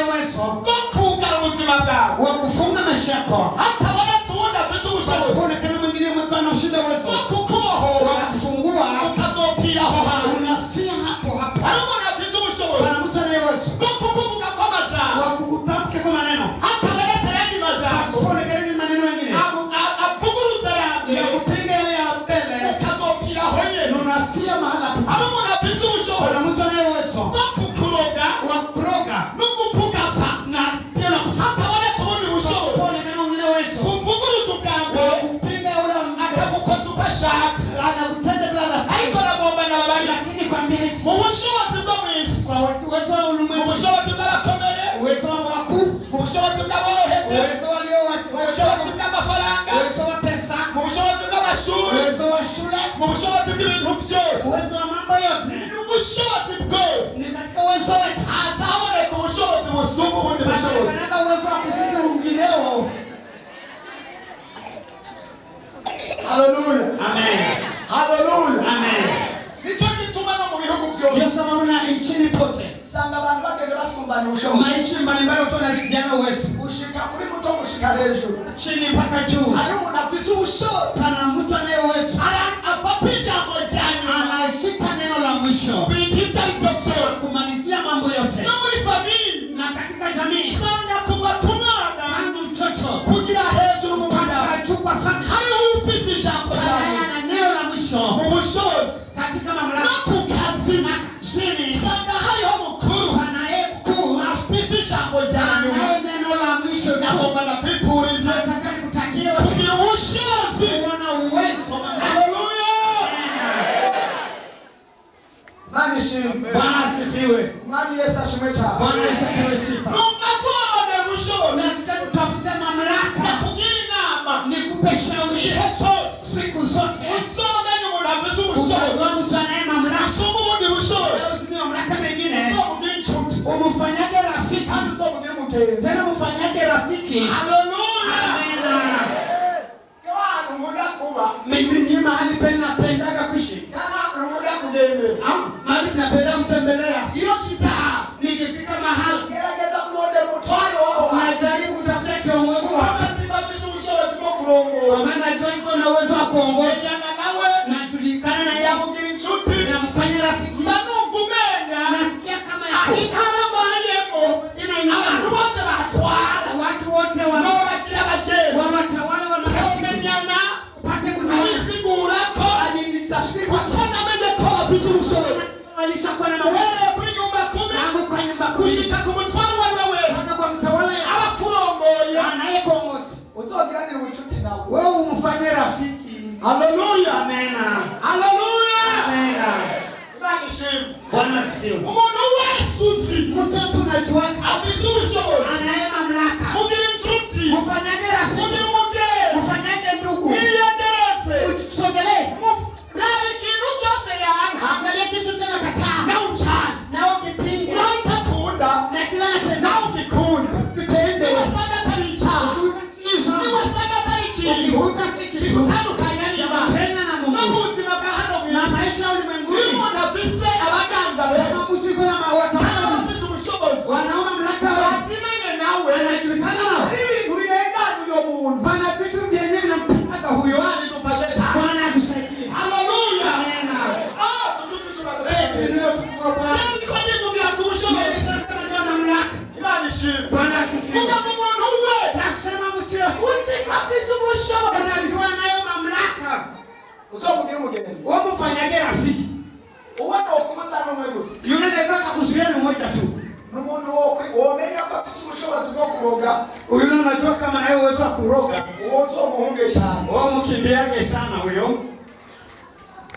uwezo wa kufunga maisha yako. Hata kuna mwingine mwana ushinda uwezo wa kufungua unafia hapo hapo. Pana mtu anaye uwezo wa kukutamke kwa maneno asipone karibu maneno mengine ya kupinga yale ya mbele unafia mahala hapo. Pana mtu anaye uwezo wa kuroga na pia na kusata pone kana mwingine uwezo wa kupinga yule anakutenda bila nafasi. Lakini kwa mbihi kwa watu uwezo wa ulimwengu, uwezo wa wakuu, uwezo walio uwezo wa pesa, uwezo wa shule, uwezo wa mambo yote ni katika uwezo wetu. Katika uwezo wa kuzidi ungineo. Hallelujah. Amen. Hallelujah. Amen. Yesu anaona nchini pote. Sanga abantu bagende basumbana ubushobozi. Maichi mbalimbali utona vijana uwezo. Ushika kuri muto gushika hejuru. Chini mpaka juu. Hari umuntu afise ubushobozi. Pana mtu anaye uwezo. Afata ijambo ryanyu. Anashika neno la mwisho. Bikivya byose. Kumalizia mambo yote. Na muri family na katika jamii. Sanga kuva kumwana. Tangu mtoto. Kugira hejuru mu bana. Akachukua sana. Hari ufise ijambo ryanyu. Ana neno la mwisho. Ubushobozi. Katika mamlaka. Na kukazi na chini. Sanga hariho mukuru. Anaye mkuu. Afise ijambo ryanyu. Anaye neno la mwisho. Na bomba na pipurize. Nataka nikutakie kugira ubushobozi. Wana uwezo. Hallelujah. Mani shimwe. Bwana asifiwe. Mani Yesu ashimwe cyane. Bwana Yesu apewe sifa. Tunakuomba ubushobozi. Nasika tutafuta mamlaka. Na kugira inama. Nikupe shauri. Siku zote. Usomeni umuntu afise ubushobozi. Kwa mtu anaye mamlaka. Usome ubundi bushobozi. Usome mamlaka mengine. Usome inshuti. Umufanyage rafiki. Kandi usome mugenzi. Tena mufanyage rafiki. Hallelujah. Amen. Kwa muda kuba. Mimi ni mahali pena pendaga kuishi. Kama muda kugende. Mahali napenda kutembelea. Hiyo shida. Nikifika mahali. Gerageza kuona mtwaro wao. Najaribu kutafuta kiongozi wako. Kwa maana najua niko na uwezo wa kuongoza. Na tulikana na yeye kugira inshuti. Na mfanye rafiki. Nasikia kama yako. Inaingia. Watu wote wanatawala wanasikiana. Pate kujisigura ko alinitafsiri. Alishakuwa na mawewe kuri nyumba 10. Kwa nyumba 10. Kushika kumutwaro wale wewe. Kwa mtawala abakurongoye. Anayeongoza. Uzogiranira ubucuti nawe. Wewe umfanye rafiki. Hallelujah. Amen. Hallelujah. Amen. Bwana Bwana asifiwe. Umuntu wasuzi. Mtoto unajua afise ubushobozi. anaye mamlaka. Mugira inshuti. Mfanyage rafiki. Mugira umugeni. Mfanyage ndugu. Niyendereze. Utusogelee. Rabi kintu cyose yanka. Angalia kitu tena kataa. Na uchana. Na ukipinga. Na utakunda. Na kila napenda. Na ukikunda. Vipende. Wasanga taricha. Ni wasanga tariki. Ukihuta siki. Utandukanya niba. Tena na Mungu. Na ubuzima bwa hano mu na maisha ulimwenguni. Umuntu afise abaganza benshi. Kama muziko na mawatu. Afise ubushobozi. Wanaona mamlaka wao. Atimene nawe. Anajulikana nao. Ibintu birengana uyo muntu. Bana vitu vyenyewe vinampaka huyo. Bwana dufashe cyane. Bwana atusaidie. Hallelujah. Amen. Tudutu tunakushukuru. Ndio tukufa Bwana. Jambo kwa nini kugira kubushobozi? Sasa ndio mamlaka. Imani ishimwe. Bwana asifiwe. Kuga mu muntu uwe. Nasema mtio. Afise ubushobozi. Anajua nayo mamlaka. Uzomugire umugenzi. Wewe mfanyage rafiki. Uwe ndo kumutana umwe gusa. Yule anaweza kukuzuia ni mmoja tu. N'umuntu womenya ko afise ubushobozi bwo kuroga. Yule unajua kama naye uwezo wa kuroga. Uwo uzomuhunge cyane. Wewe mkimbiage sana huyo.